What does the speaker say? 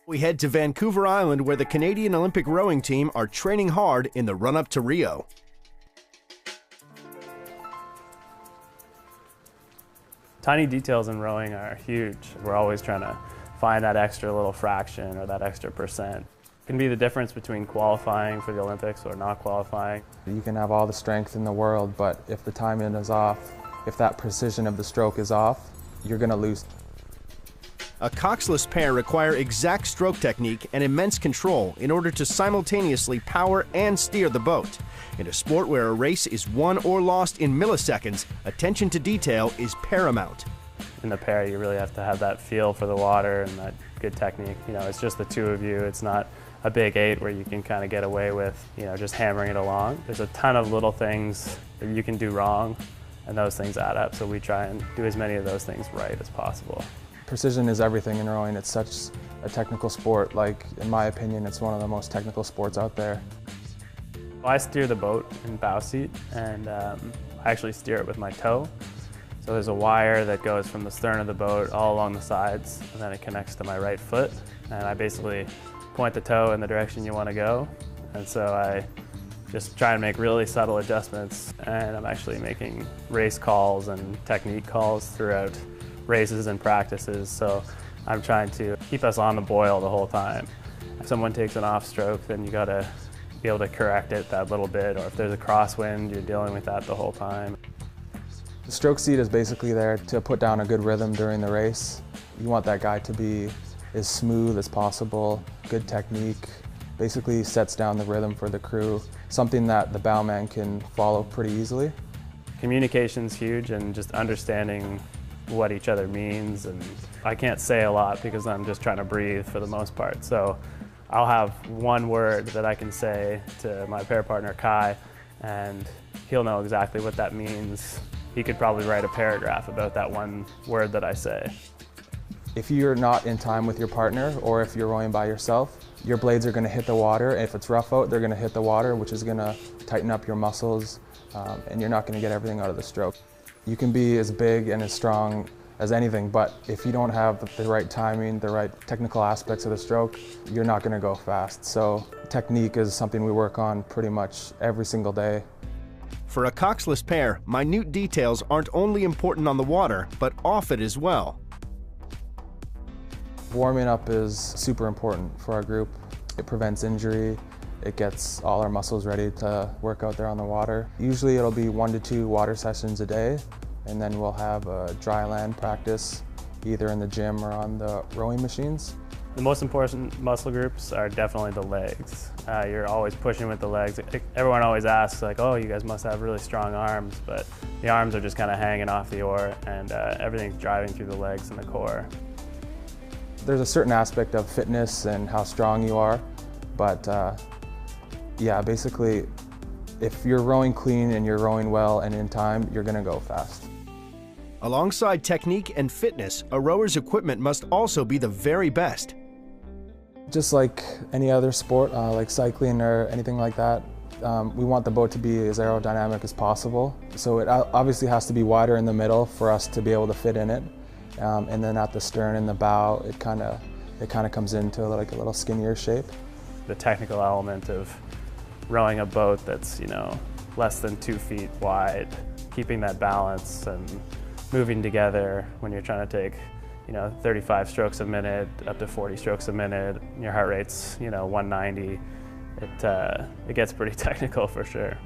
We head to Vancouver Island, where the Canadian Olympic rowing team are training hard in the run-up to Rio. Tiny details in rowing are huge. We're always trying to find that extra little fraction or that extra percent. It can be the difference between qualifying for the Olympics or not qualifying. You can have all the strength in the world, but if the timing is off, if that precision of the stroke is off, you're going to lose. A coxless pair require exact stroke technique and immense control in order to simultaneously power and steer the boat. In a sport where a race is won or lost in milliseconds, attention to detail is paramount. In the pair, you really have to have that feel for the water and that good technique. You know, it's just the two of you. It's not a big eight where you can kind of get away with, just hammering it along. There's a ton of little things that you can do wrong, and those things add up. So we try and do as many of those things right as possible. Precision is everything in rowing. It's such a technical sport. Like, in my opinion, it's one of the most technical sports out there. I steer the boat in bow seat, and I actually steer it with my toe. So there's a wire that goes from the stern of the boat all along the sides, and then it connects to my right foot. And I basically point the toe in the direction you want to go. And so I just try and make really subtle adjustments, and I'm actually making race calls and technique calls throughout races and practices. So I'm trying to keep us on the boil the whole time. If someone takes an off stroke, then you gotta be able to correct it that little bit, or if there's a crosswind, you're dealing with that the whole time. The stroke seat is basically there to put down a good rhythm during the race. You want that guy to be as smooth as possible, good technique, basically sets down the rhythm for the crew, something that the bowman can follow pretty easily. Communication's huge, and just understanding what each other means, and I can't say a lot because I'm just trying to breathe for the most part. So I'll have one word that I can say to my pair partner Kai, and he'll know exactly what that means. He could probably write a paragraph about that one word that I say. If you're not in time with your partner, or if you're rowing by yourself, your blades are going to hit the water. If it's rough out, they're going to hit the water, which is going to tighten up your muscles, and you're not going to get everything out of the stroke. You can be as big and as strong as anything, but if you don't have the right timing, the right technical aspects of the stroke, you're not going to go fast. So technique is something we work on pretty much every single day. For a coxless pair, minute details aren't only important on the water, but off it as well. Warming up is super important for our group. It prevents injury. It gets all our muscles ready to work out there on the water. Usually it'll be 1 to 2 water sessions a day, and then we'll have a dry land practice either in the gym or on the rowing machines. The most important muscle groups are definitely the legs. You're always pushing with the legs. Everyone always asks, like, oh, you guys must have really strong arms, but the arms are just kind of hanging off the oar, and everything's driving through the legs and the core. There's a certain aspect of fitness and how strong you are, but yeah, basically, if you're rowing clean and you're rowing well and in time, you're going to go fast. Alongside technique and fitness, a rower's equipment must also be the very best. Just like any other sport, like cycling or anything like that, we want the boat to be as aerodynamic as possible. So it obviously has to be wider in the middle for us to be able to fit in it. And then at the stern and the bow, it kind of comes into like a little skinnier shape. The technical element of rowing a boat that's, less than 2 feet wide, keeping that balance and moving together when you're trying to take, 35 strokes a minute up to 40 strokes a minute, your heart rate's, 190. It gets pretty technical for sure.